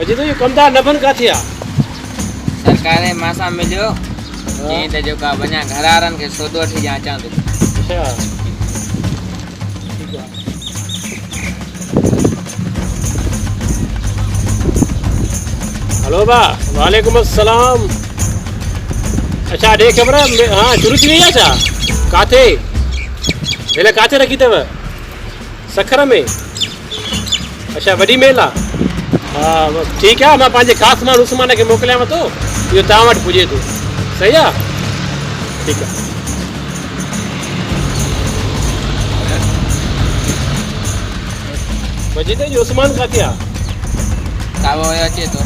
अॼु तो ये कमदार न बन का थिया सरकार मासा मिलियो चई त जेका वञा घर वारनि खे सौदो वठी ॾियां अचां थो। अच्छा ठीक है। हेलो बा वालेकुम अस्सलाम। अच्छा डे खबर हाँ शुरू थी वही छा काथे मेला काथे रखी अथव सखर में। अच्छा वॾी मेल आहे हाँ बस ठीक है मैं पंहिंजे ख़ासि माण्हू उस्मान खे मोकिलियांव थो इहो तव्हां वटि पुॼे थो सही आहे ठीक है। मजीद जी उस्मान काथे आहे सावो अचे थो।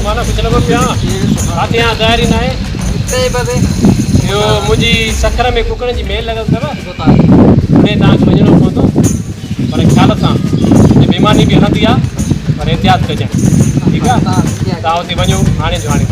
माना कुछ लॻो पिया काथे यहाँ तयारी न आहे इहो मुंहिंजी सखर में कुकड़नि जी मेल लॻल अथव उन तव्हांखे वञिणो पवंदो पर ख़्याल सां बेमानी बि हलंदी आहे पर एहतियात कजांइ ठीकु आहे तव्हां हुते वञो हाणे जो हाणे।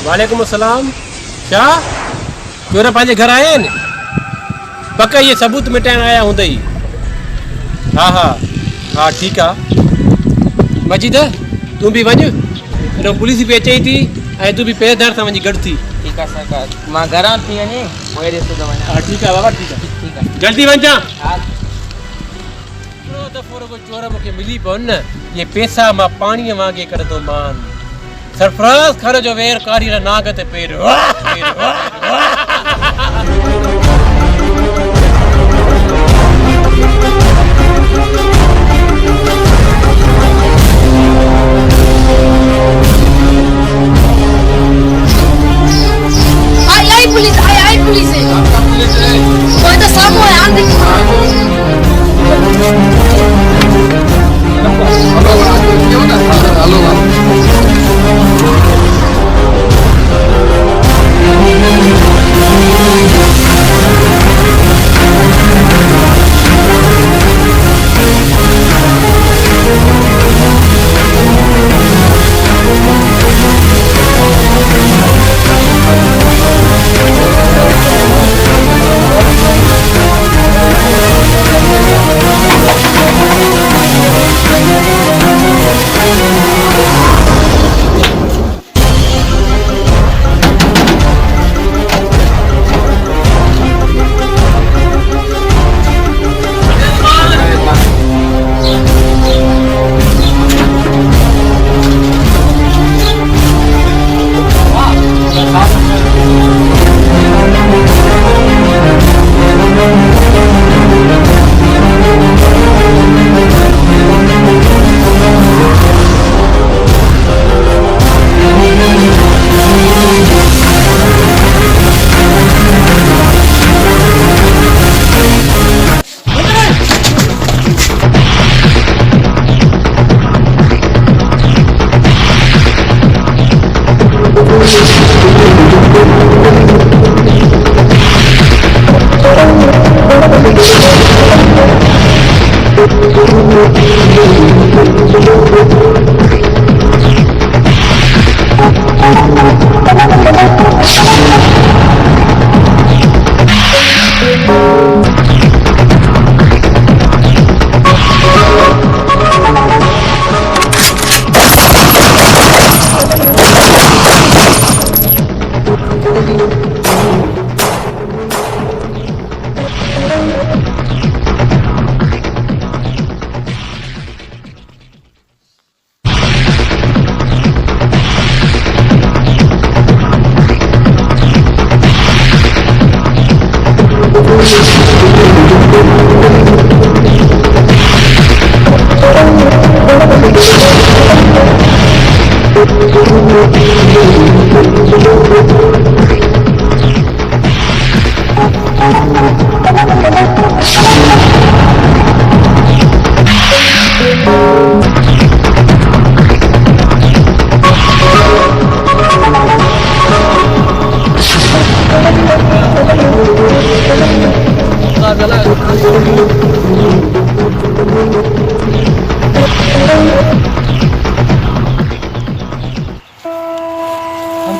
वालेकुम अस्सलाम क्या चोर पंहिंजे घर आया आहिनि पक ये सबूत मिटाइण आया हूंदा ई हाँ हाँ हाँ ठीकु आहे मजीद तूं बि वञ हेॾो पुलिस बि अचई थी ऐं तूं बि पेरदार सां वञी गॾु थी। ठीकु आहे सरकार मां घरां थी वञे पोइ ॾिसो थो वञा। हाँ ठीकु आहे बाबा ठीकु आहे ठीकु आहे जल्दी वञ हा। हिकिड़ो दफ़ो रुगो चोर मूंखे मिली पवनि न ये पैसा मां पाणीअ वांगे करंदो मान सरफराज़ खर जो वेर कारी नाग ते पेर आई पुलिस है कोई तो सामू है आंधी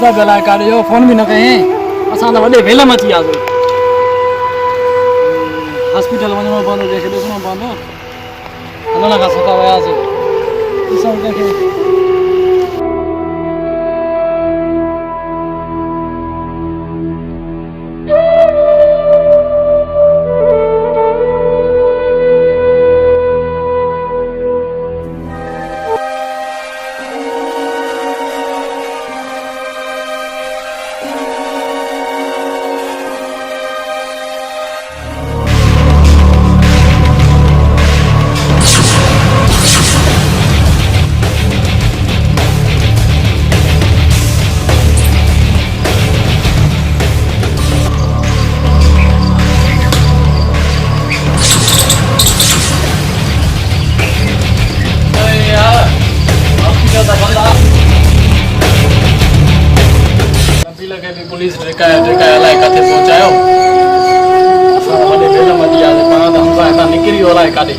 हमसा गला काढ़ जो फोन भी न कहें असां त वॾे वेल में अची वियासीं हॉस्पिटल वञिणो पवंदो जंहिंखे ॾिसणो पवंदो हलण खां सुठा वियासीं ॾिसूं कंहिंखे पुलिस ड्रिकाया अलाए किथे पहुचायो असां वॾे वेल में अची वियासीं पाण त हमसा हितां निकिरी वियो अलाए काॾे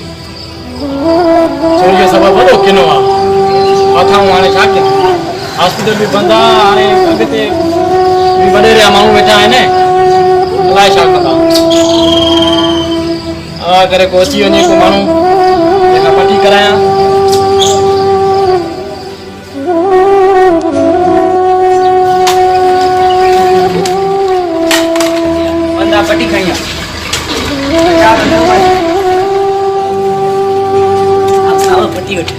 चोरीअ सबबु वॾो किनो आहे मथां हाणे छा कयूं हॉस्पिटल बि बंदि आहे हाणे अॻिते बि वॾेरिया माण्हू वेठा आहिनि अलाए छा कंदा करे को अची वञे को माण्हू जंहिंखां पटी करायां पट्टी खाई पट्टी उठ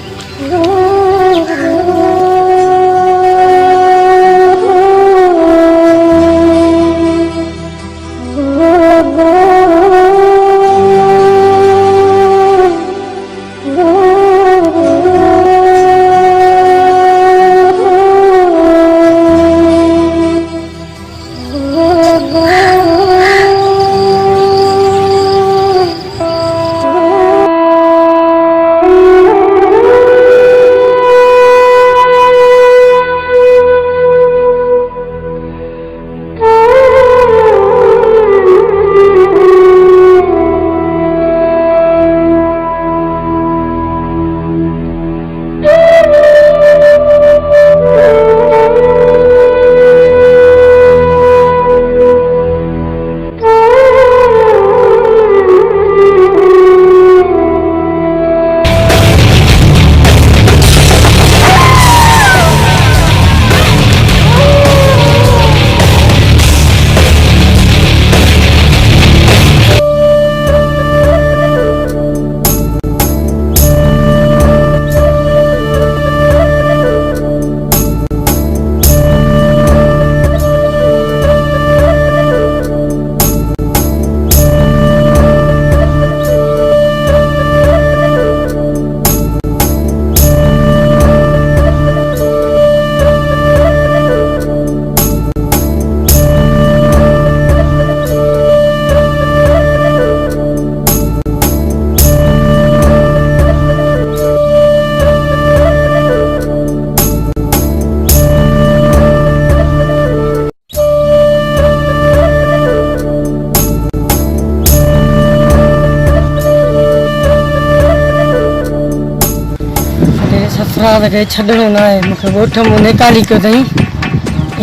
ससुराल खे छॾिणो न आहे मूंखे ॻोठ मां निकाली कयो अथई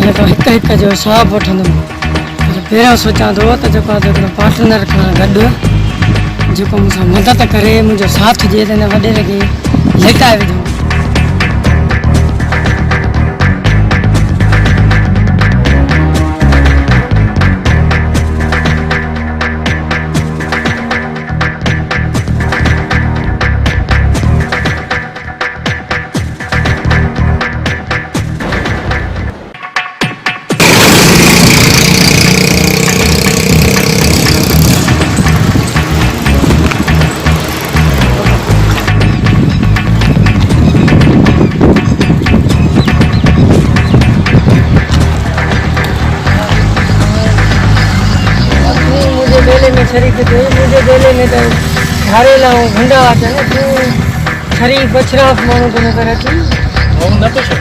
ईअं त हिकु हिकु जो हिसाबु वठंदुमि पहिरियों सोचां थो त जेको आहे हिकिड़ो पार्टनर खां गॾु जेको मूंसां मदद करे मुंहिंजो साथ ॾिए त हिन वॾेरे खे लिकाए विधो के दे मुझे बेले में तो घरे लाऊं भंडा आते ना तू खरी बछड़ा मानो को नजर अची હું નતો છો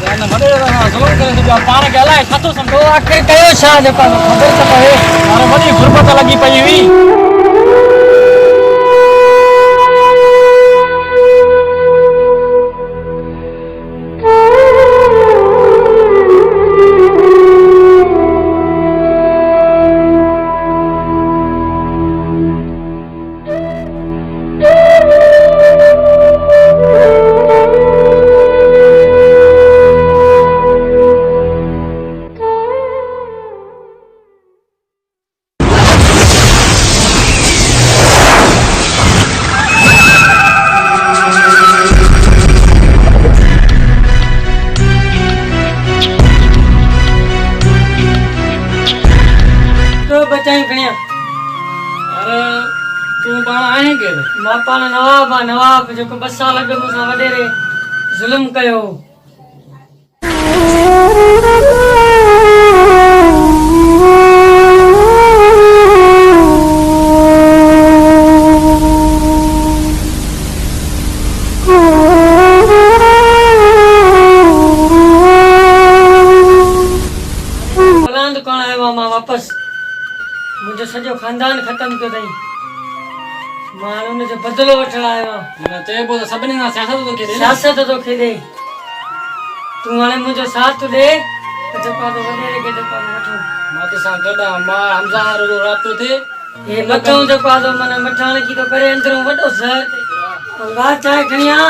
જાને મને સલામ કરે છે પાણ ગેલા ખાતો સમ तो आखिर कयो छा जेको खबर त पवे મારે બધી ગુરબત લાગી પઈ हुई तो बचाई गणिया अरे तू पाण आहे के मापा नवाब नवाब जो 2 साल अॻु मूंसां वॾेरे ज़ुल्म कयो बुलंद कौन आयो मां वापस मुझे सॼो खानदान ख़त्म कयो अथई मां हुनजो बदिलो वठण आयो મને તે બો સબને ના સિયાસત તો કે દે सियासत तो खेॾे तूं हाणे मुंहिंजो साथ ॾे त जेको आहे वॾेरे खे जेको आहे वठो मां तो सा गडा मां हमजा रो रात तो थे हे मथां जेको आहे माना मठाण की तो करे अंदरों वॾो ज़हर वाह चाहे खणिया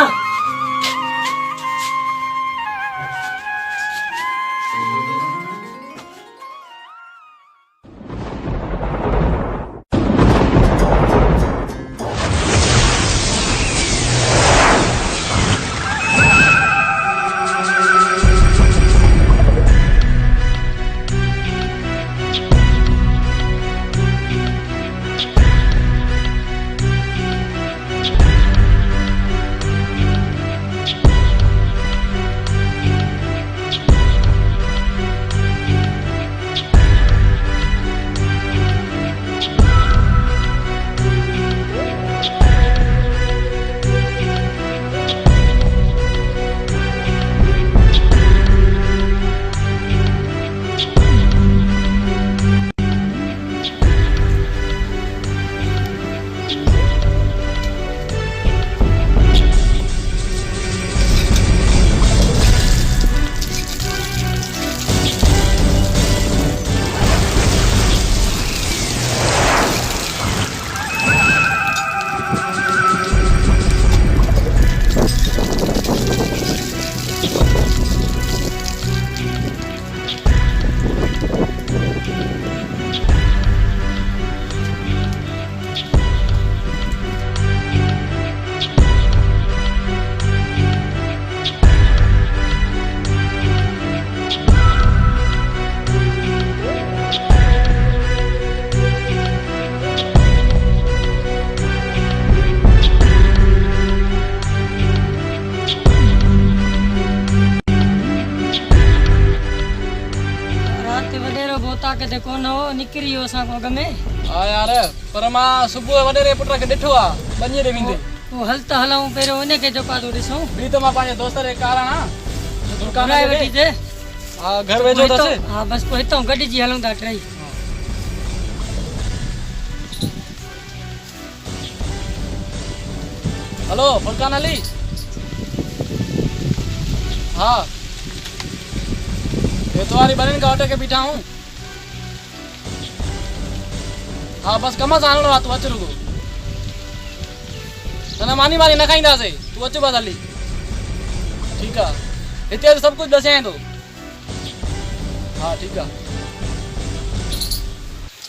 ताकत कोन हो निकरी हो असां को अॻ में हा यार पर मां सुबुह वॾेरे पुट खे ॾिठो आहे बञे ॾे वेंदे तूं हल त हलूं पहिरियों उनखे जेको आहे ॾिसूं ॿी त मां पंहिंजे दोस्त रे कारण आहे दुकान घुराए वठी जे हा घर वेझो अथसि हा बसि पोइ हितां गॾिजी हलूं था टई हेलो फुरकान अली हाँ ये तुम्हारी बहन का ऑटो के बीठा हूँ हाँ बस कम सां हलणो आहे तूं अच रुगो न मानी मानी न खाईंदासीं तूं अच बस हली ठीकु आहे हिते सभु कुझु ॾसें थो हाँ ठीकु आहे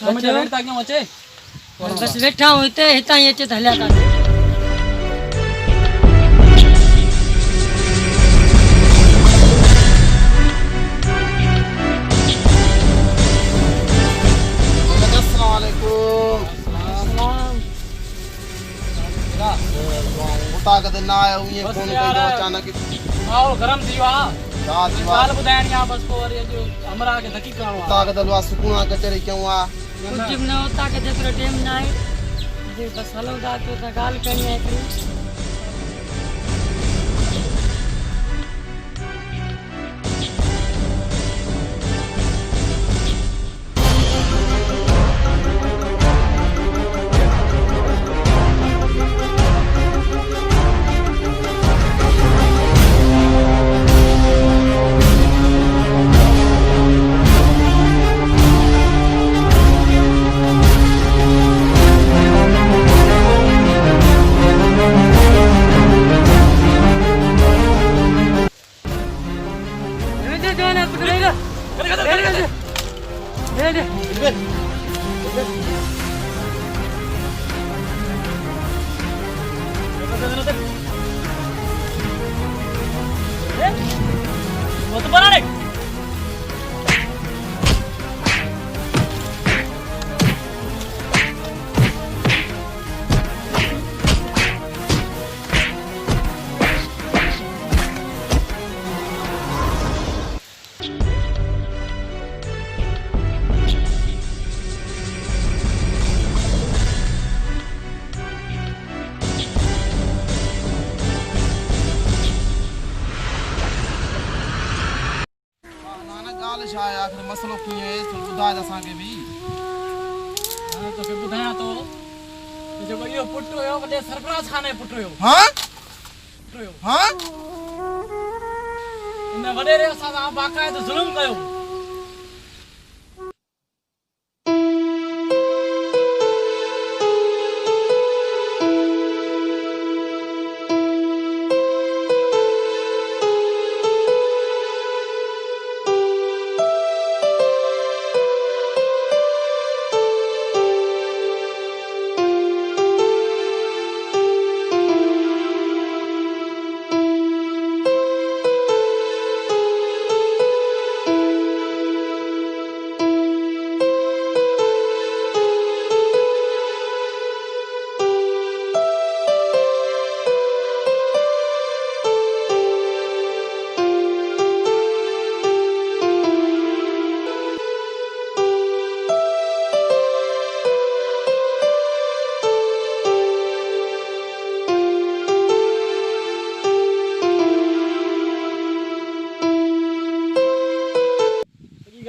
मुंहिंजो रेट तव्हां कीअं अचे बसि वेठा आहियूं हिते हितां ई अचे त हलिया था ताकत ना आयो ये फोन कयो अचानक आओ गरम थी वा रात गाल बुधाइणी आ बस को वरी जो हमरा के धकी करणो आ ताकत लवा सुकून कचरे क्यों आ कुछ भी न होता के जेतिरो टाइम ना आहे जे बस हलो था तो ॻाल्हि करणी आहे हिकिड़ी। छा आहे आखिर मसलो कीअं आहे थोरो ॿुधाए त असांखे बि। हाणे तोखे ॿुधायां थो जेको इहो पुटु हुयो वॾे सरफराज़ खान जो पुटु हुयो। हाँ इन वॾेरे असां सां बाक़ाइदे ज़ुल्म कयो।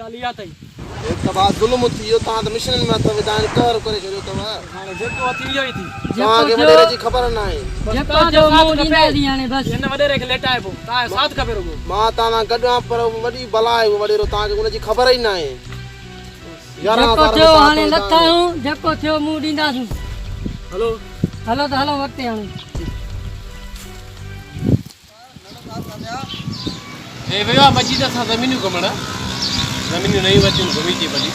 ॻाल्हि इहा अथई एक त बात ज़ुल्म थी वियो तव्हां त मिशन में अथव तव्हां कहर करे छॾियो अथव। हाणे जेको थी वियो ई थी। तव्हांखे वॾेरे जी ख़बर न आहे। जेको जो मूं ॾींदासीं हाणे बसि। हिन वॾेरे खे लेटाइबो तव्हांजो साथ खपे रुॻो। मां तव्हां सां गॾु आहियां पर वॾी बला आहे उहो वॾेरो तव्हांखे हुनजी ख़बर ई न आहे। जेको थियो हाणे लथा आहियूं जेको थियो मूं ॾींदासीं। हलो हलो त हलो वक़्तु हाणे। हे वियो आहे मस्जिद सां ज़मीनियूं घुमण। ज़मीनियूं नयूं वरितियूं घुमी थी भली।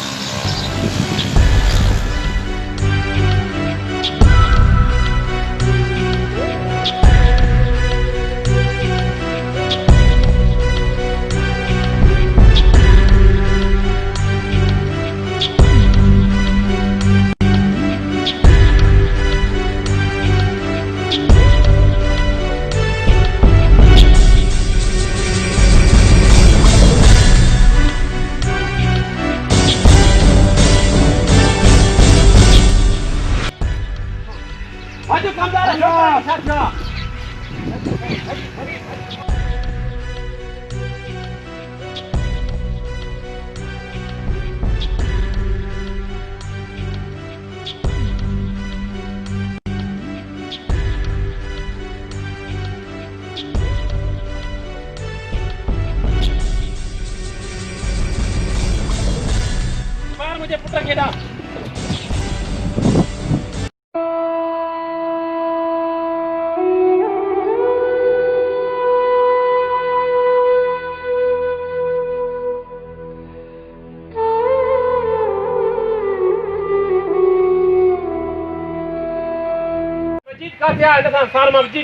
मुझे पुत्र खेड़ा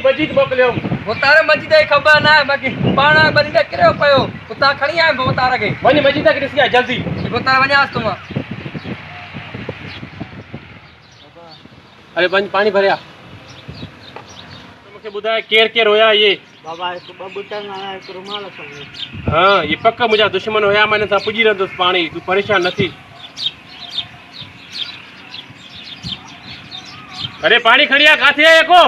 मस्जिद मोकिलियो उतारे मस्जिद जी ख़बर न आहे बाक़ी पाण बंदे किरियो पियो उतां खणी आयुमि उतार खे वञ मस्जिद खे ॾिसी आ जल्दी उतार वञांसि थो मां अरे वञ पाणी भरिया मूंखे ॿुधाए केरु केरु हुया ये बाबा हिकु ॿ बुटन आया हिकु रुमाल खणो हाँ ये पक मुंहिंजा दुश्मन हुया मां हिन सां पुॼी रहंदुसि पाणी तूं परेशान न थी अरे पानी खड़िया काथे है को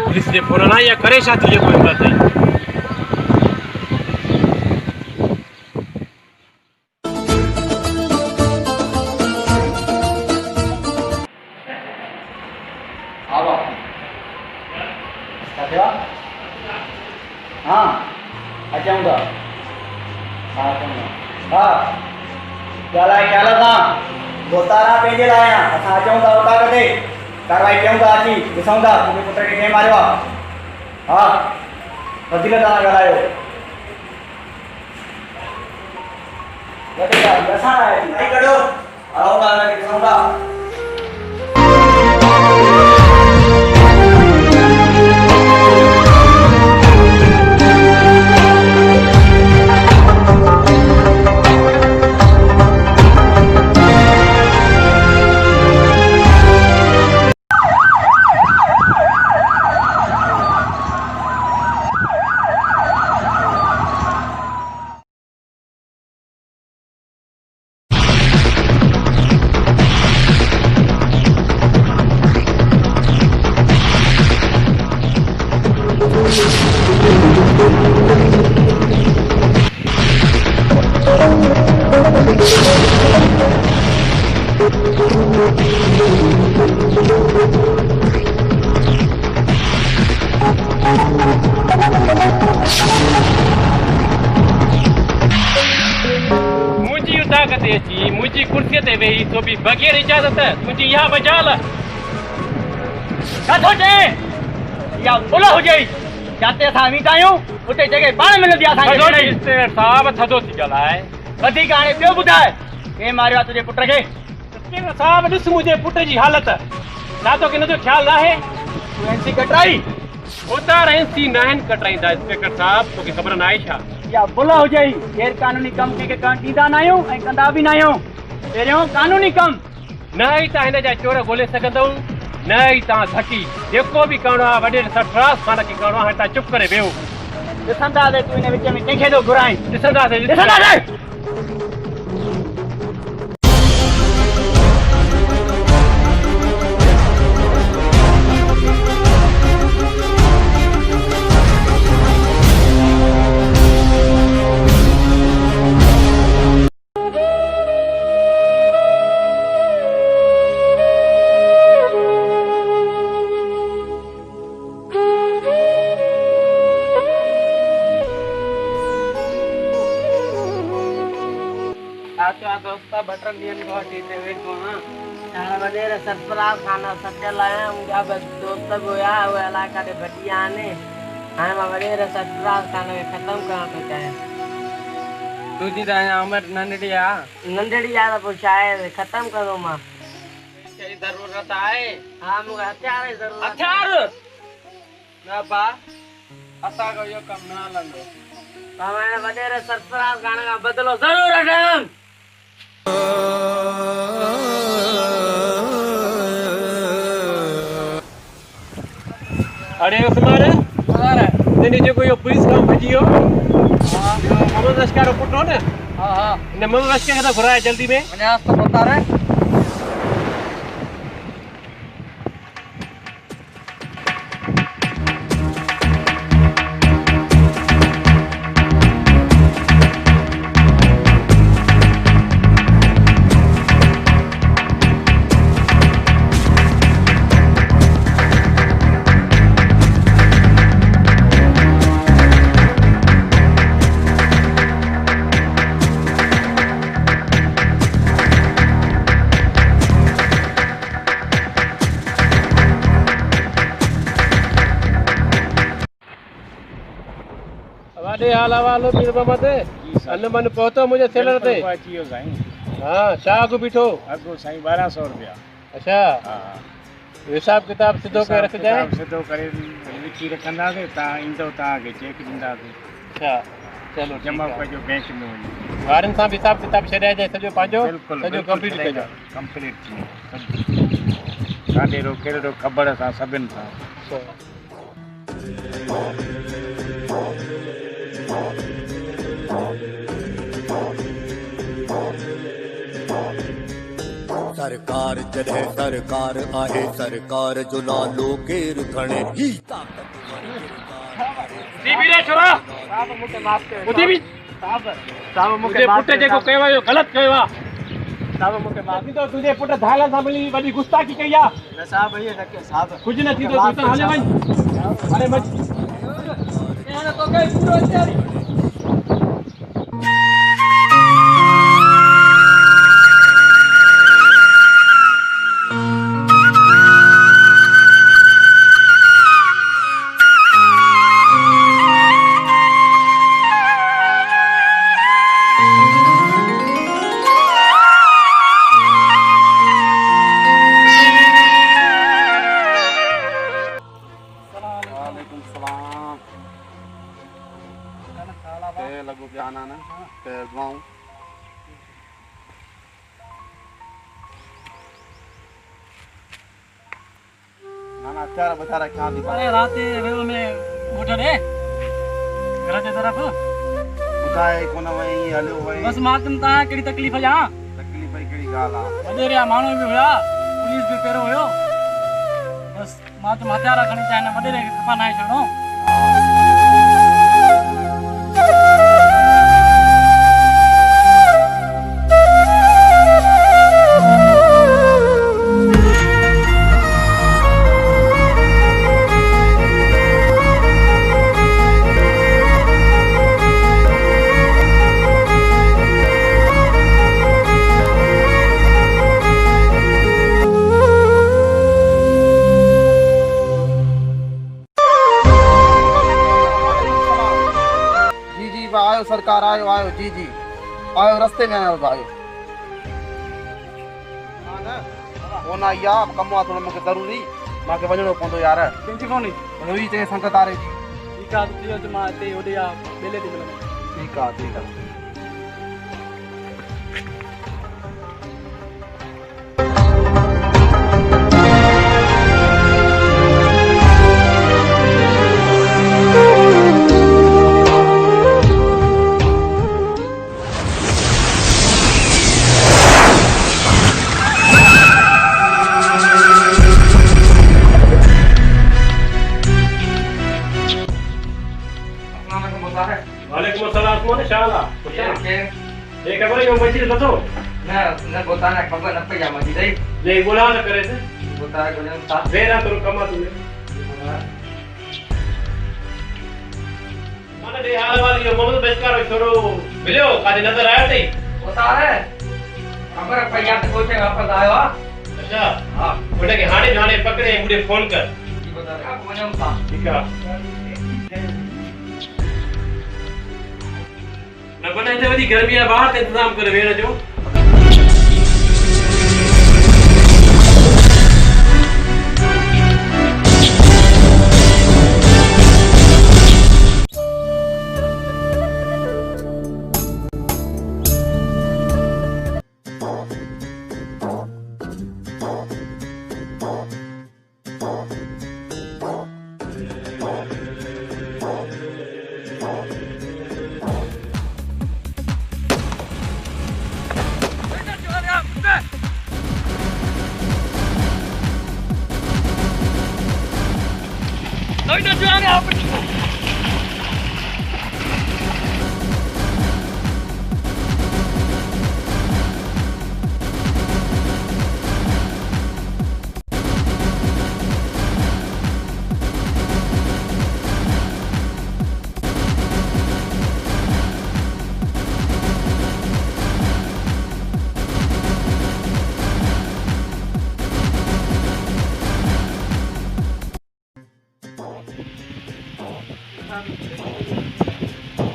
पुलिस ने फोन ना या करे छा तुझे कोई बात नहीं हाँ अचाऊंगा हाँ क्या था दोस्तारा पंहिंजे लाइ आहियां असां अचूं था उतां कॾहिं कार्रवाई कयूं था अची ॾिसूं था मुंहिंजे पुट खे कंहिं मारियो आहे हा वधीक तव्हां ॻाल्हायो वधीक असां नहीं कढो हलूं था हुनखे ॾिसूं था मुझी कुर्सी ते वेही तो भी बगैर इजाजत तुझी यहाँ बजाल छो चे या भुल हुजे जाते असां वीठा आहियूं उते जॻह पाण मिलंदी आहे असांखे साहब थधो थी ॻाल्हाए वधीक हाणे ॿियो ॿुधाए कंहिं मारियो आहे तुंहिंजे पुट खे साहब ॾिस मुंहिंजे पुट जी हालत छा तोखे हिनजो ख़्यालु नाहे तूं एनसी कटराई उतार एनसी न आहिनि कटाईंदा इंस्पेक्टर साहब तोखे ख़बर न आहे छा या भुल हुजे गैर कानूनी कम कंहिंखे करणु ॾींदा न आहियूं ऐं कंदा बि न आहियूं पहिरियों कानूनी कम न ई तव्हां हिन जा चोर ॻोल्हे सघंदव न ई तव्हां घटी जेको बि करणो आहे वॾे सरफराज़ खान खे करणो आहे तव्हां चुप करे वेहो ॾिसंदासीं तूं हिन विच में कंहिंखे थो घुराए ॾिसंदासीं दोस्ता बटन दियन गोटी ते वेठो हां हाणे वडेर सरफराज खाना सटियल आहियां मुंहिंजा बि दोस्त बि हुया उहे इलाइक़ा ते भटिया आहिनि हाणे मां वडेर सरफराज खाने खे ख़तमु करणु थो चाहियां तुझी त अञा उमिरि नंढड़ी आहे नंढड़ी आहे त पोइ छा आहे ख़तमु कंदो मां कहिड़ी ज़रूरत आहे हा मूंखे हथियार जी ज़रूरत हथियार न बा असांजो इहो कमु न हलंदो पर हाणे वडेर सरफराज खाने खां बदिलो ज़रूरु वठंदुमि अरे उस्मान ने जेको इहो पुलिस खां भॼी वियो मोहम्मद लश्कर जो पुटु हो न हा हा हिन मोहम्मद लश्कर खे त घुराए जल्दी में वञा त उतारे वाले हाल हवालो पीर मोहम्मद अन मन पहुतो मुझे सेलर ते अचियो साईं हां छा अघु बीठो अघु साईं 1200 रुपया अच्छा हा हिसाब किताब सिधो करे रख जाए सिधो करे लिखी रखंदासीं तव्हां ईंदो तव्हांखे चेक ॾींदासीं अच्छा चलो जमा कजो बैंक में वञी वारनि सां बि हिसाब किताब छॾाए जाए सॼो पंहिंजो बिल्कुलु सॼो कंप्लीट कजो कंप्लीट काॾे रो कहिड़े रो ख़बर असां सभिनि सां सरकार जॾहिं सरकार आहे सरकार जो नालो केरु खणे ही छोरा ॿुधी बि तुंहिंजे पुट जेको कयो आहे ग़लति कयो आहे तुंहिंजे पुट धायल सां मिली वॾी गुस्ताखी कई आहे कुझु न थींदो तूं त हले वञ हाणे लगो ज्ञान आना ते दुआऊं नाना चार बता रखा दी अरे रात वेलो में मोटा रे घर जे तरफ बुधाए कोन वई हलियो वई बस मातम ता केड़ी तकलीफ जा तकलीफ कहिड़ी ॻाल्हि आहे वडेरिया माण्हू बि हुया पुलिस बि पहिरियों हुयो बस मातम हथियार खणी चाहे न वडेरे खे खपा नाहे छड़ो सरकार आयो आयो जी जी आयो रस्ते में आयो आयो कोन आई आहे कमु आहे थोरो मूंखे ज़रूरी मूंखे वञिणो पवंदो यार कंहिंजी कोन्हे रोई चई संगत आरे जी ठीकु आहे थियो त मां हिते होॾे आहे ॿेले ते मिलंदुमि ठीकु आहे ठीकु आहे वालेकुम अस्सलाम मोने शाला ये खबर है मस्जिद लतो न बोताना खबर न पया मजी दई ले बोला न करे से बोता गजन सा वेरा तो कमा तूने माने दे हाल वाली यो मोहम्मद बेचकार छोरो मिलियो कादी नजर आया तई बोता है खबर पया तो कोचे वापस आयो अच्छा हां बोले कि हाने जाने पकड़े मुझे फोन कर की बोता है वणम सा ठीक है न बने ते वदी गर्मी आ बाहर ते इंतजाम करे वेण जो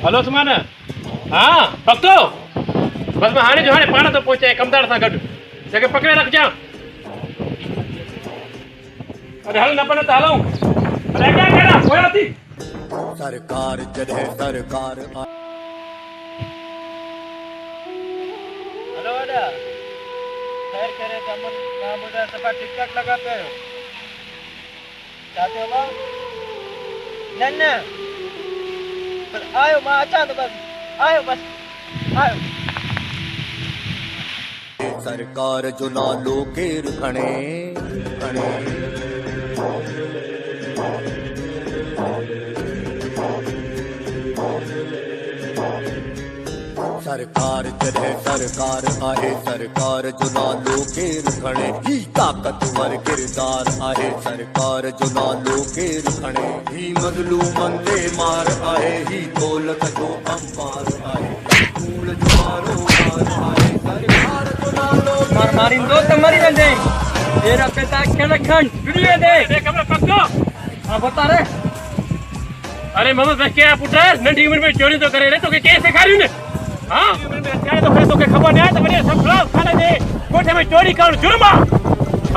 हेलो सुमान हाँ पक्को बस मैं हाने जो हाने पाना तो पहुंचे कमदार सा गड जगह पकड़े रख जा अरे हल न पने तो हलो अरे क्या कहना होया थी सरकार जॾहिं सरकार हेलो अडा खैर करे तो अमन ना मुझे सफा ठीक ठाक लगाते हो चाहते हो बा न पर आयो मां अचा तो बस आयो आयो सरकार जो ना लोकेर खणे खणे सरकार जॾहिं सरकार आहे सरकार जो नालो केरु खणे ही ताक़तवर किरदार आहे सरकार जो नालो केरु खणे ही मज़लूमनि ते मार आहे ही दौलत जो अंबार आहे फूल जो मारो मार आहे सरकार जो नालो मारींदो त मरी वेंदे तेरा पिता खेल खंड दुनिया दे खबर पक्को हां बता रे अरे मोहम्मद बस क्या पुट नंढी उम्र में चोरी तो करे रे तो के सिखारियो ने हां क्या तो फिर तो के खबर नहीं तो बड़े सब खराब खाने दे कोठे में चोरी कर जुर्म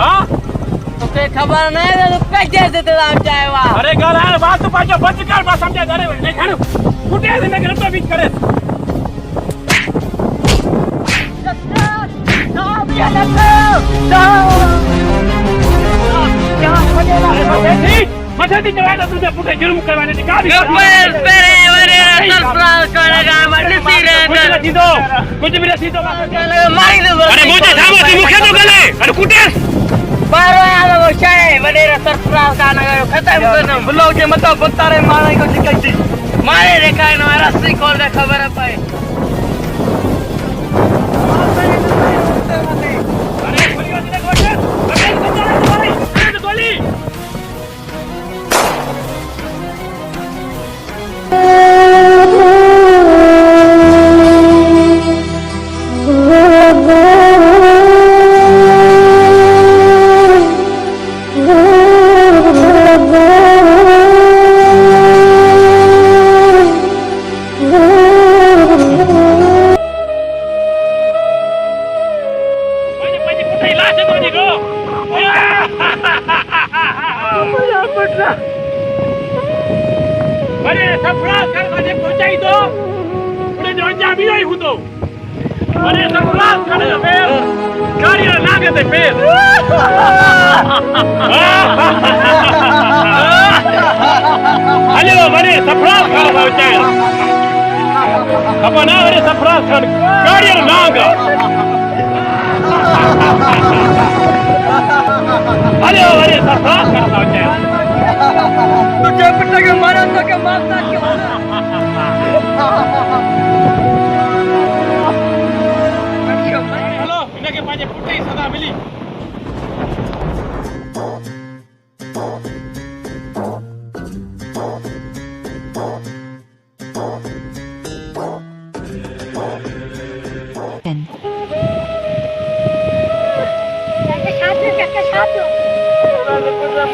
हां तो के खबर नहीं है तो पैसे देते आप चाहे वा अरे गाल यार बात तो पाछो बंद कर बात समझा अरे नहीं खानो फुटे से मैं तो बीच करे मछली चढ़ाया तुझे पुटे जुर्म करवाने की का भी कुछ भी रसी तो अरे मुझे थामो तू मुखे तो गले अरे कुटे बारो यार वो चाहे वडेरा सरप्राइज का नगर खत्म करना ब्लॉग के मत बता रे मारे को दिक्कत मारे रेखा न रस्सी खोल दे खबर पाए अरे गोली दे गोली गोली अरे सफराज कर मुझे पहुंचाई दो उन्हें जो अंजाम ही नहीं हुतो अरे सफराज कर फिर गाड़ी लागे ते फिर हेलो अरे सफराज कर पहुंचाए अपना अरे सफराज कर गाड़ी लागे हेलो अरे सफराज कर पहुंचाए तो क्या पिटा के मारा तो क्या मारता क्यों हेलो इन्हें के पाजे पुटे ही सदा मिली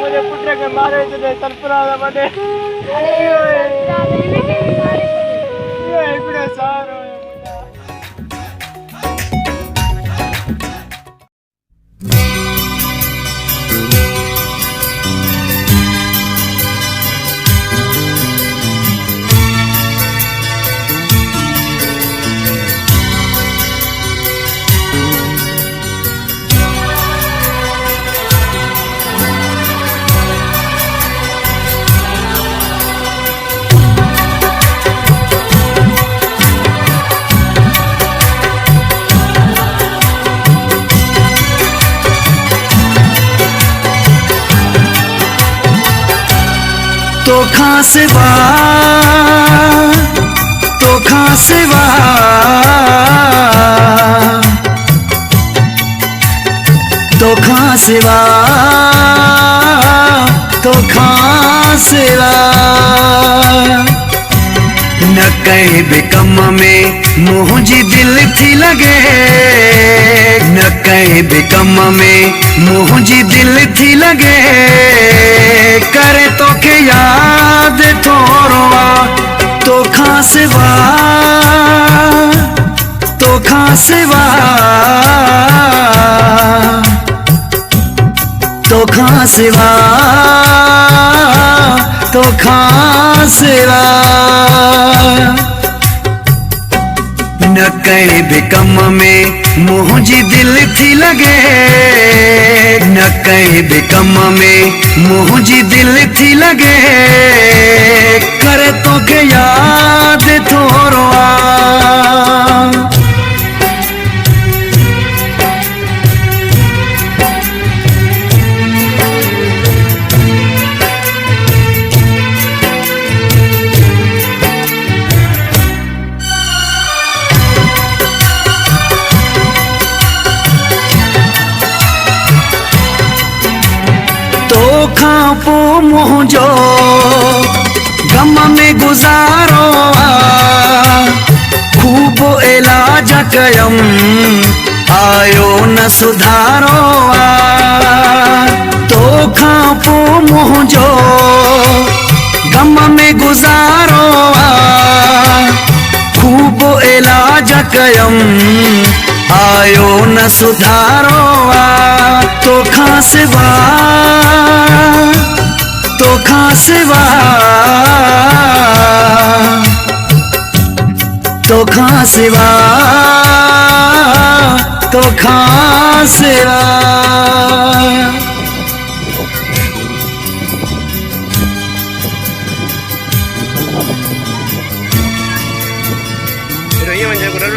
मुझे पुत्र के मारे थे सरप्राइज बड़े ये बड़े सारो तोखा सिवा तोखा सिवा तोखा सिवा तोखा सिवा न कहीं भी कम में मुझी दिल थी लगे न कहीं भी कम में मुझी दिल थी लगे करे तो के याद थोड़ा तोखा सिवा तोखा सिवा तोखा सिवा तोखा सिवा न कहीं भी कम में मुझी दिल थी लगे, न कहीं भी कम में मुझी दिल थी लगे, करे तो के याद थोरो खां पो मुझो गम में गुजारो खूब इलाज कयम आयो न सुधारो तो खां पो मुझो गम में गुजारो खूब इलाज कयम आयो न सुधारो तो खां सिवा तो खां सिवा तो खां सिवा तो खां सिवा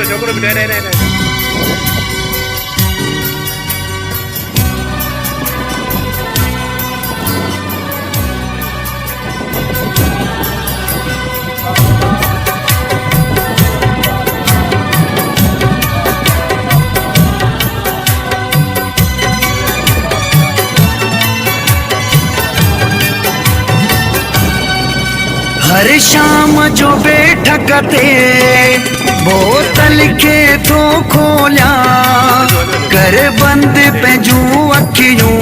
छोकरो भी डरे हर शाम जो बैठक ते बोतल के तो खोलिया कर बंद पंहिंजूं अखियूं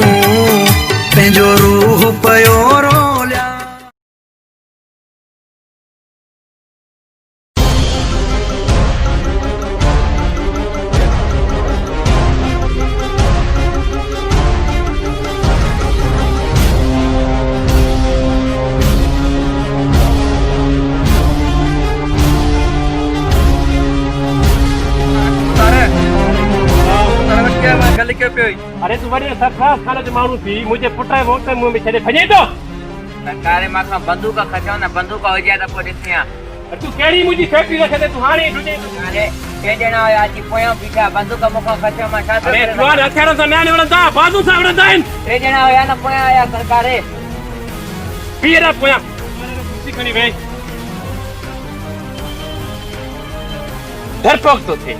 पंहिंजो रूह पयो रोलिया। अरे तू वरी सरफराज खाने जो माण्हू थी मुंहिंजे पुट जे वोट मुंह में छॾे भॼे थो। सरकार मां बंदूक खचो न बंदूक हुजे त पोइ ॾिसियां। तू कहिड़ी मुंहिंजी फैक्ट्री रखे ते तू हाणे ढूंढे। अरे टे ॼणा हुया अची पोयां बीठा बंदूक मूंखां खचो मां छा थो अरे जवान हथियार सां न विढ़ंदा बाज़ू सां विढ़ंदा आहिनि। टे ॼणा हुया न पोयां आया सरकार बीह रह पोयां कुर्सी खणी वेही डरपोक थो थिए।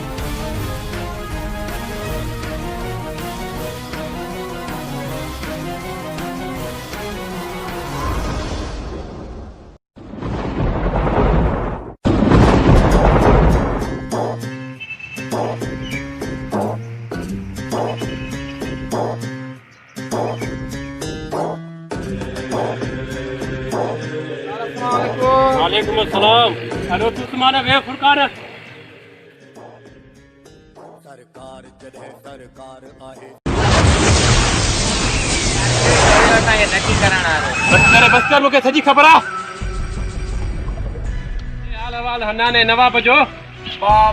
वालेकुम अस्सलाम। अरे तू सुमाना वे फुरकान सरकार जॾहिं सरकार आहे ये नकी करण आ बस कर मूंखे सॼी ख़बर आहे। हाल अहवाल हनाने नवाब जो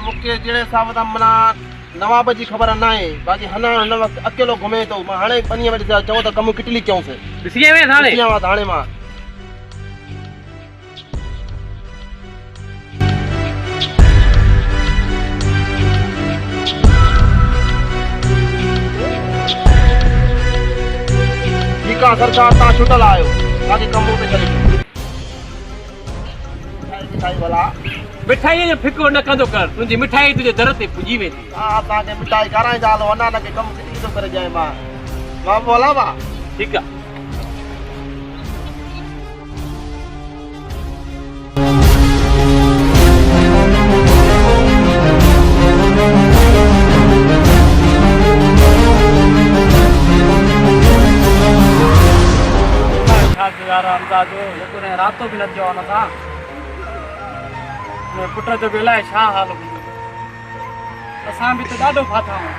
मूंखे जहिड़े हिसाब सां माना नवाब जी ख़बर न आहे बाक़ी हना हिन वक़्तु अकेलो घुमे थो। मां हाणे पनीअ में ॾिसां चओ त कमु किटली कयूंसि ॾिसी आयो हाणे हाणे मां ठीकु आहे सरकार तव्हां छुटल आहियो बाक़ी कमु ते चले भला मिठाई जो फिक्र न कंदो कर तुंहिंजी मिठाई तुंहिंजे दर ते पुॼी वेंदी। हा तव्हांखे मिठाई खाराईंदा हलो अञा न के कमु किटली थो करे जाए मां बोला बा ठीकु आहे। रातो बि न थियो आहे था पुट जो बि अलाए छा हाल असां बि त ॾाढो फाथा आहियूं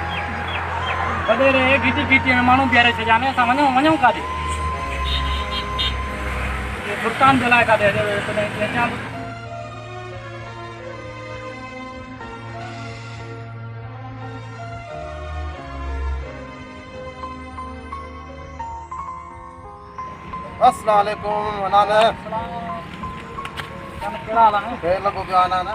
वॾेरे घिटी घिटी में माण्हू बीहारे छॾिया ने असां वञूं काॾे फुरकान जे लाइ काॾे अचां अस्सलाम वालेकुम अनाना कहिड़ा हाल आहे? ख़ैर लॻो पियो अनाना।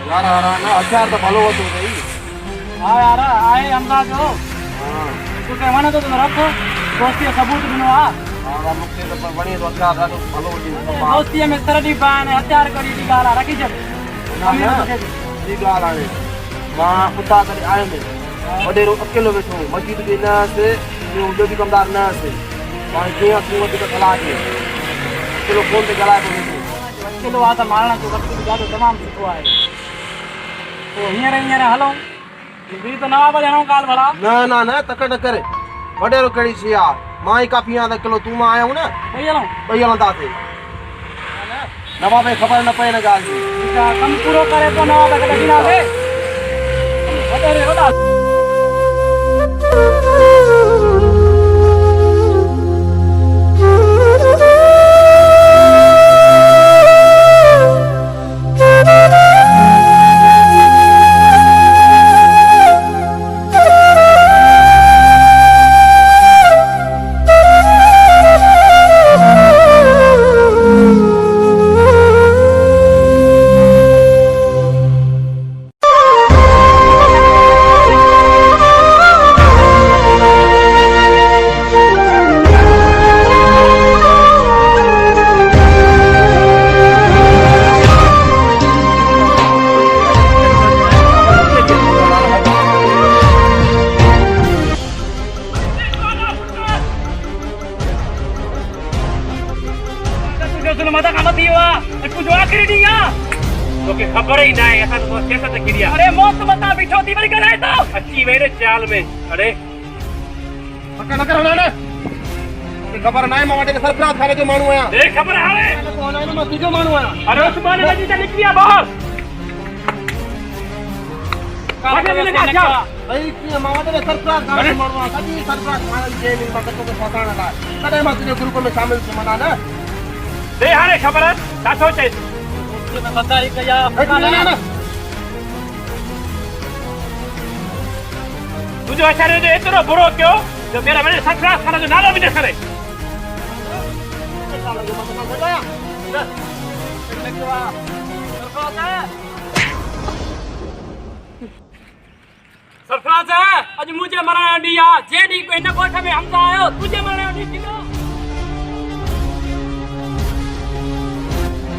यार अनाना अचार तो भलो होतो भाई। हाँ यार आए अंदाज हो तू कहवाना तो तुम रखो दोस्ती का सबूत ॾिनो आहे हां मूंखे त पर वणे थो अचार ॾाढो भलो हुजे। दोस्तीअ में सरडी पान हथियार करी दी ॻाल्हि आहे रखी छॾ जी ॻाल्हि आहे मां उतां करे आयुमि वॾेरो अकेलो वेठो मस्जिद बि न हुअसि ॿियो बि कमदार न हुअसि मां कीअं तूं वधीक सलाह ॾे अकेलो फोन ते ॻाल्हाए थो वेठो अकेलो आहे त मारण जो वक़्तु बि ॾाढो तमामु सुठो आहे पोइ हींअर हलूं ॿी त नवाब ॼणो ॻाल्हि भला न तक न करे वॾेरो कहिड़ी शइ आहे मां ई काफ़ी आहियां त किलो तूं मां आहियूं न ॿई हलंदासीं नवाब खे ख़बर न पए हिन ॻाल्हि जी कमु पूरो करे पोइ नवाब खे ॾींदासीं वॾेरे वॾा तोखे ख़बर ही ना है असां तो कैसे तक गिरिया अरे मौत मता बिठो थी वरी ॻाल्हाए तो अची वेरे चाल में अरे पक्का न कर ना मूंखे ख़बर न आहे मां वटि सरफराज खाने जो माण्हू आहियां दे ख़बर हाणे कोन आहे मां तुंहिंजो माण्हू आहियां अरे उस्मान नजी त निकरी आ बाहर काहे ने क्या भई कीअं मां वटि सरफराज खाने जो माण्हू आहियां कॾहिं सरफराज खाने जे में मां तोखे फसाइण लाइ कॾहिं मां तुंहिंजे ग्रुप में शामिल थी मना न दे हाणे ख़बर छा सोचे में बंदारी कया तुझो अचारे जो एतिरो बुरो कयो जो मेरा वॾे सरफराज खान जो नालो बि न खणे सरफराज अॼु मुंहिंजे मरण जो ॾींहुं आहे जे ॾींहुं हिन ॻोठ में हमज़ा आयो तुंहिंजे मरण जो ॾींहुं थींदो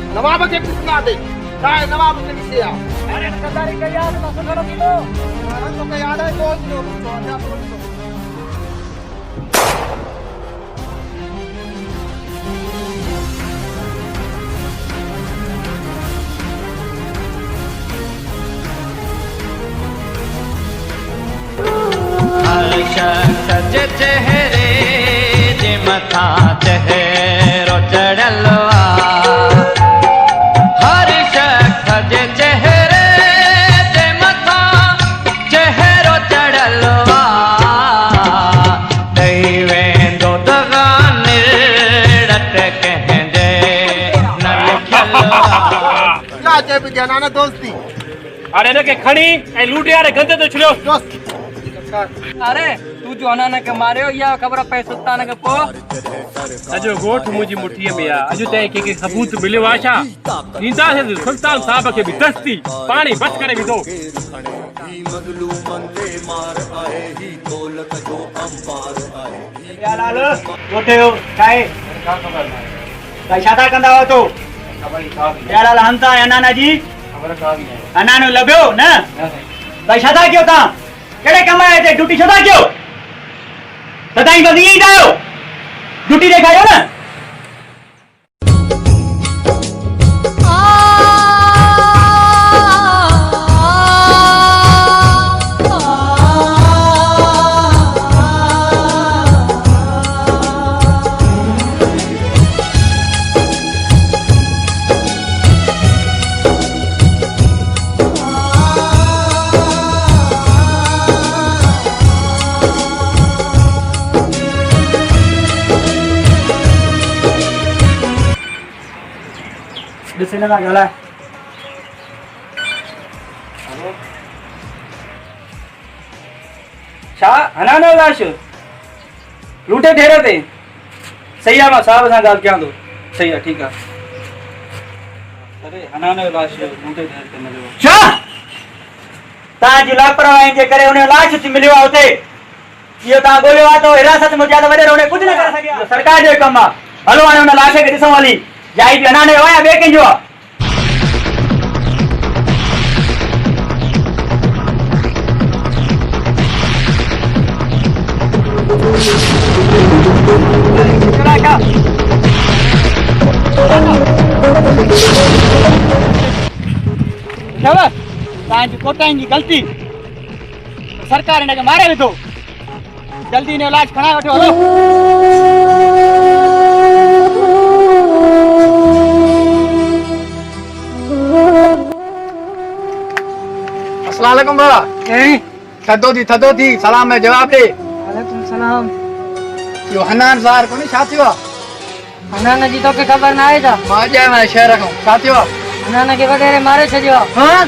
नवाब के किसना दे काय नवाब के किसे आ अरे कदारी के याद तो सुनो किलो मारा तो के याद है तो हर शख्स जे चेहरे जे मथा चेहरो चढ़लवा नाना दोस्ती अरे ने के खणी ए लूटे यार गंदे तो छुलियो दोस्त अरे तू जो अनाना के मारियो या खबर पे सुल्तान के पो अजो गोठ मुजी मुठीअ में आ अजो ते के सबूत मिलियो आशा नींदा से सुल्तान साहब के भी दस्ती पानी बच करे भी दो मजलूमन ते मार आए ही दौलत जो अंबार आए या लाल उठे हो काए भाई छाता कंदा हो तो या लाल हंता अनाना जी खबर का भी है अनानो लब्यो न भाई छाता क्यों ता केड़े कम आए थे ड्यूटी छाता क्यों सदाई बदी ही जायो ड्यूटी देखायो ना ॾिसी न ॻाल्हाए छा हना न लाश लूटे ठहरे ते सही आहे मां साहब सां ॻाल्हि कयां थो सही आहे ठीकु आहे अरे हना न लाश लूटे ठहरे ते मिलियो छा तव्हांजी लापरवाही जे करे उन लाश थी मिलियो आहे उते इहो तव्हां ॻोल्हियो आहे त हिरासत में हुजे त वॾे रोने कुझु न करे सघिया सरकार जो कमु आहे हलो हाणे हुन लाश खे ॾिसूं हली जाई बि हना न जो आहे ॿिए कंहिंजो आहे तव्हांजी कोटाइनि जी ग़लती सरकार हिनखे मारे विधो जल्दी हिन जो इलाज खणाए वठो हलो अस्सलाम वालेकुम बाबा थदो थी सलाम में जवाब दे वालेकुम सलाम यो हनान ज़ार कोनी छा थियो हनान जी तोखे ख़बर न आहे छा मां अॼु मैं शहर खां छा थियो हनान खे वॾेरे मारे छॾियो हां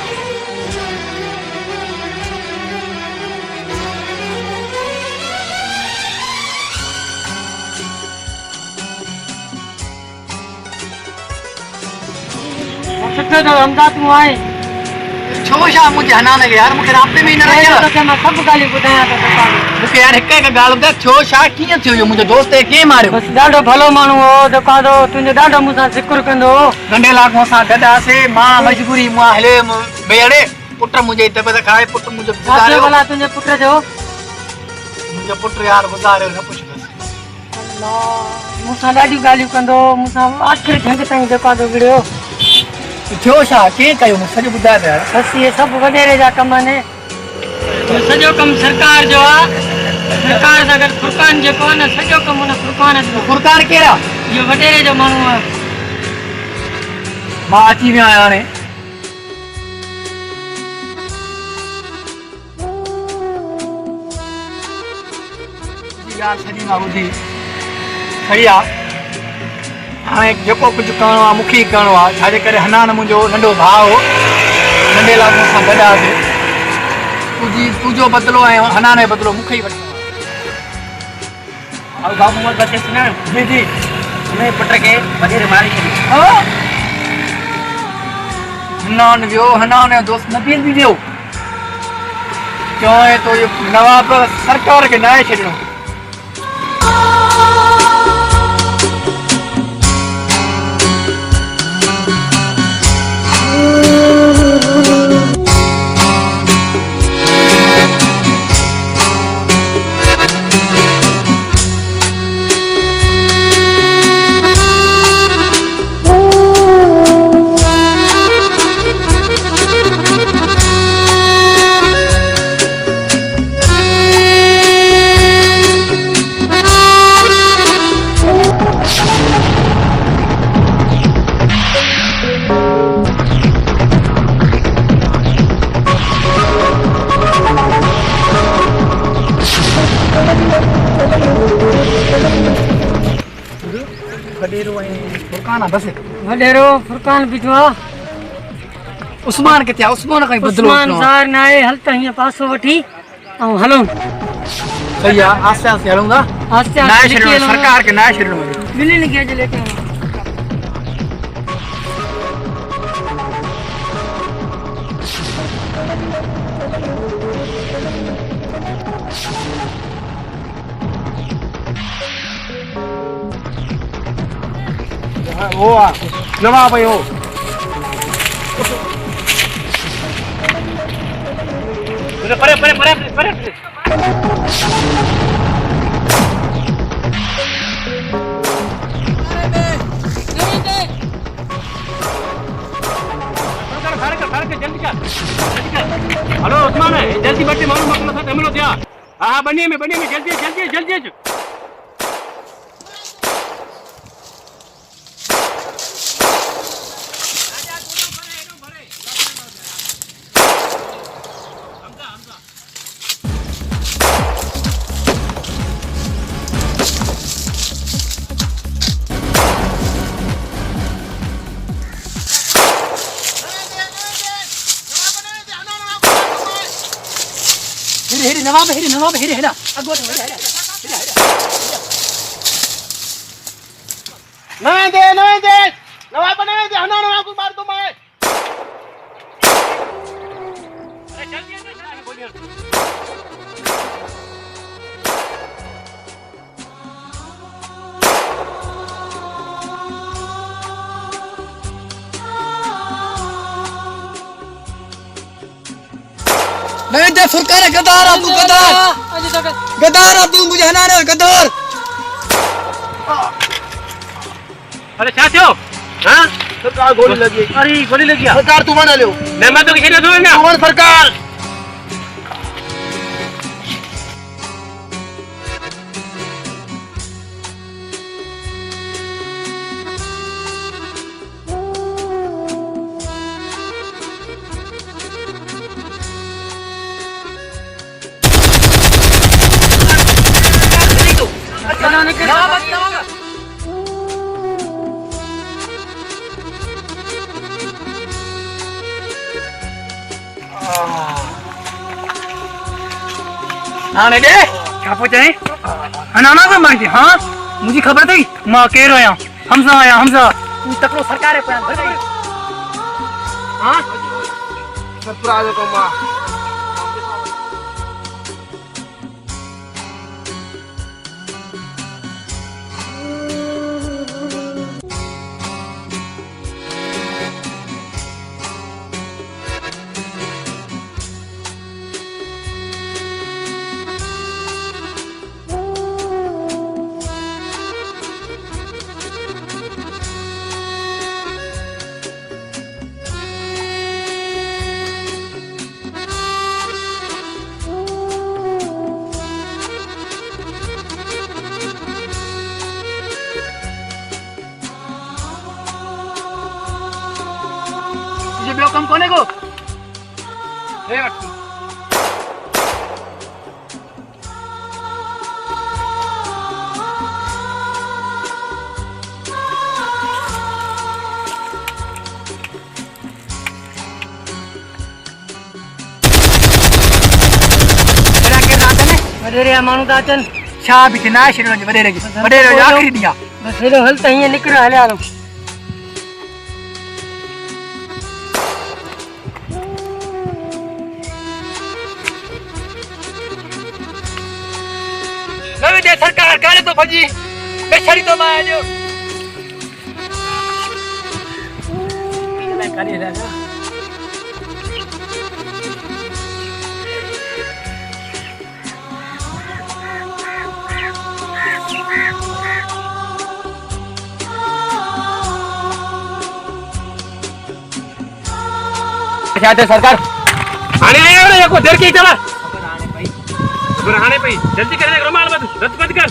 सुठो जो अहमदाबाद में आए छो छा मुझे हनान के यार मुखे रास्ते में ही न रखिया तो मैं सब गाली बुधाया तो मुखे यार हिक हिक गाल ॿुधाए छो छा कीअं थियो जो मुंहिंजो दोस्त के मारियो बस ॾाढो भलो माण्हू हो जेको आदो तुंहिंजो ॾाढो मूंसां ज़िक्र कंदो हो नंढे लाखों सां गॾु हुआसीं मां मजबूरी मां हले भेड़े पुट मुंहिंजी तबियत ख़राब पुट मुंहिंजो गुज़ारियो भला तुंहिंजे पुट जो मुंहिंजो पुट यार गुज़ारियो न पुछंदुसि मूंसां ॾाढियूं ॻाल्हियूं कंदो मूंसां आख़िरी झंग ताईं जेको आदो विड़ियो थियो छा कीअं कयो मूंखे सॼो ॿुधाए त यार बस इहे सभु वॾेरे जा कम आहिनि सॼो कमु सरकार जो आहे सरकार सां गॾु फुरकान जेको आहे न सॼो कमु हुन फुरकान जो फुरकान केरु इहो वॾेरे जो माण्हू आहे मां अची वियो आहियां हाणे ॻाल्हि सॼी मां ॿुधी सही आहे हाणे जेको कुझु करिणो आहे मूंखे ई करिणो आहे छाजे करे हनान मुंहिंजो नंढो भाउ हो नंढे लाइ सां गॾु हुआसीं तुंहिंजो बदिलो ऐं हनान जो बदिलो मूंखे ई वठिणो और बाबू मत बचे सुना जी जी मैं पुट के वडेरे मारी छॾी हनान वियो हनान जो दोस्त न बि वियो चवे तो ये नवाब सरकार खे नाहे छॾिणो वॾेरो फुरकान बीठो आहे उस्मान किथे आहे उस्मान खां बदिलो उस्मान ज़ार न आहे हल त हीअं पासो वठी ऐं हलूं सही आहे आस्ते आस्ते हलूं था आस्ते नाहे आस्ते छॾिणो सरकार खे नाहे छॾिणो मिली न गया लेके वो आ जवाब है वो परे परे परे परे हेलो उस्मान जल्दी बटे मालूम मसला था हमलो दिया हां बनिए में जल्दी जल्दी जल्दी नवाब हेरे हेड़ा अगो हेड़ा नहीं दे नवाब नहीं दे हना नवाब को मार दो मैं नहीं दे सरकार गद्दार तू गद्दार तू मुझे हना रे गद्दार अरे क्या थियो हां सरकार गोली लगी अरे गोली लगी सरकार तू माना लो मैं तो किसी ने दूंगा कौन सरकार हाँ दे क्या पूछे अनाना से मांगी हाँ मुझे खबर थी माँ कह रहे हैं हमसा आया हमसा तू तकरो सरकार है प्लान भर हाँ सरप्राइज को माँ कम कोने को वडेरे मानू ता अचन छा भी ना शिरो वडेरे आखिरी दिया बस हेलो हल त हिय निकरो हले आलो नवी दे सरकार काले तो भजी बेछड़ी तो मां जो मैं काली लगा क्या सरकार आने आया ना को देर की चला खबर आने भाई जल्दी करने रुमाल मत रद्द मत कर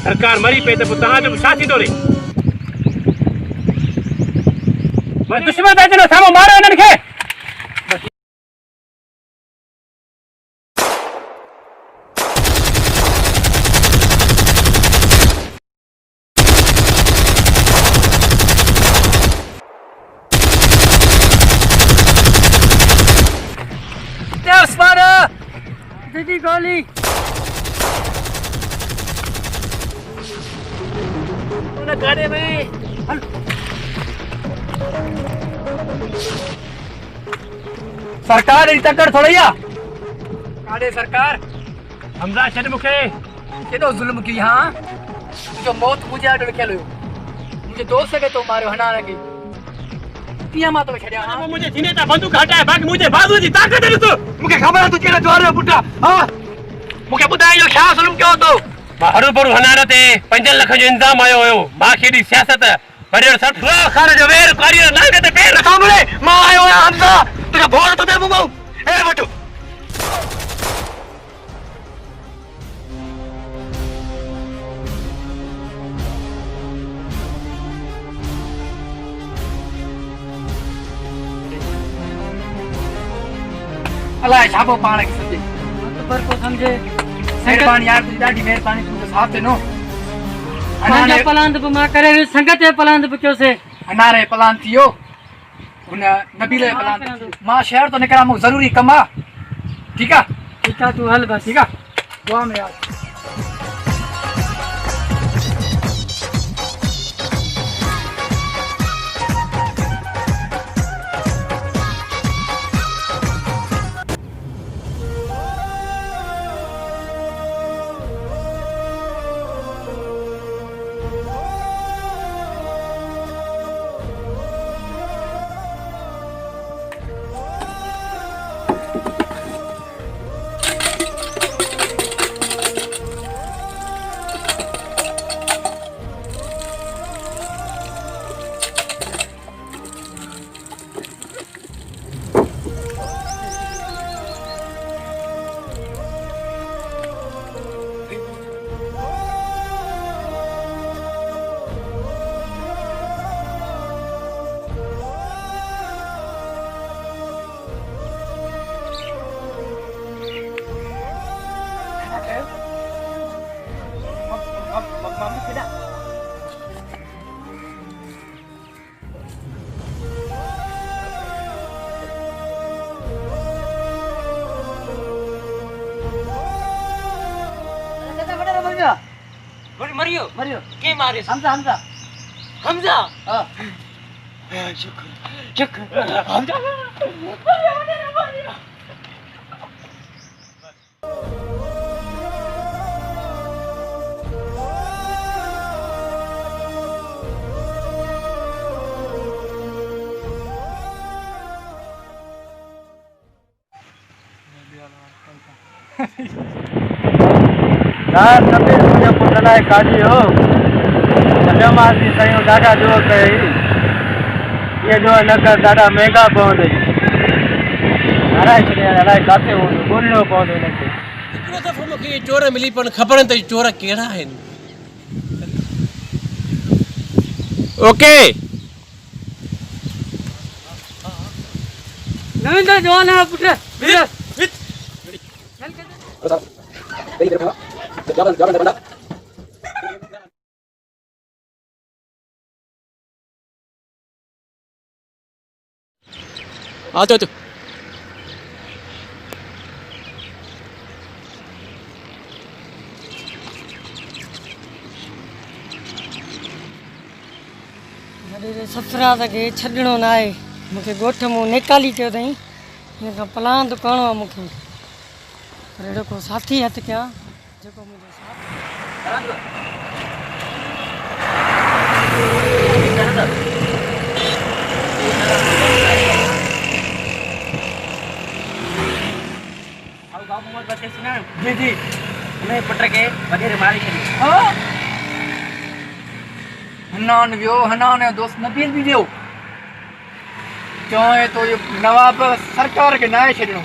सरकार मरी पे तो तहां जो शासी डोरे मैं दुश्मन था जनो सामो मारो इनन के दीदी गोली गाड़ी में सरकार टक्कर थोड़िया काड़े सरकार हमजा छड मुखे केडो जुल्म की हां जो मौत मुझे आडो खेलो मुझे दोस्त सके तो मारो हना की पिया मा तो छड़या हां मुझे सीने ता बंदूक हटाए बाकी मुझे बाजू जी ताकत है तू मुके खबर तू केरा द्वार में पुटा हां मुके बुधायो छा जुल्म क्यों तो हरु बरु हनारे ते 5 लाख जो इंतजाम आयो होयो मां केडी सियासत वडेर 60 लाख खाने जो वेर कारी नागे ते पैर सामने मां आयो है हमसा तुझा भोर तो दे मुगो ए बटू अल्लाह छापो पाण के सजे तो पर को समझे मेहरबानी यार तुझी ॾाढी मेहरबानी तू साथ देनो अनारे पलांद ब मा करे संगत पलांद ब क्यों से अनारे पलान थियो हुन नबीले प्लान मां शहर तो निकरा मु जरूरी कमा ठीक है तू हल बस ठीक है दुआ में यार मरियो मरियो के मारे हमजा हमजा हमजा हां शुक्र हमजा यार नबी मुझे पुतला काजी हो जमात की सही डाटा जो कही ये जो नकर डाटा महंगा पवंदे महाराज ने अलाए काथे हो बोलनो पवंदो इनके हिकिड़ो दफ़ो मूंखे चोर मिली पण ख़बर न त चोर कहिड़ा आहिनि। ओके नवीन जवान है पुट आ तो ससुराल खे छॾिणो न आहे मूंखे ॻोठ मूं निकाली कयो अथई हिन खां प्लान त करिणो आहे मूंखे पर अहिड़ो को साथी हथु कयां जेको मुंहिंजो साथ जी जी मैं पुत्र के वगैरह मारी छड़ी हनान वियो हनान दोस्त नबील भी वियो क्यों है तो ये नवाब सरकार के नाए छड़नो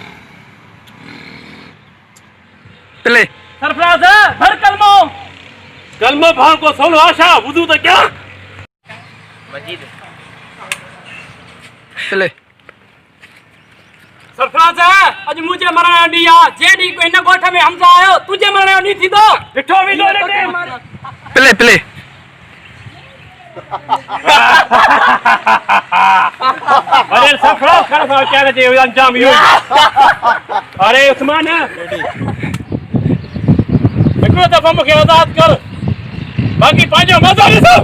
चले सरफराज भर कलमो भाव को सोलो आशा वुदू तो क्या मजीद चले सरफराज अज मुझे मरण डी आ जेडी को इन गोठ में हमजा आयो तुझे मरण नी थी दो डिठो भी दो पले पले अरे सफरा खड़ा क्या कहते हो अंजाम यो अरे उस्मान हिकिड़ो दफ़ो मूंखे आज़ाद कर बाक़ी पंहिंजो मज़ो ॾिसो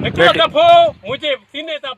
हिकिड़ो दफ़ो मुंहिंजे सीने तां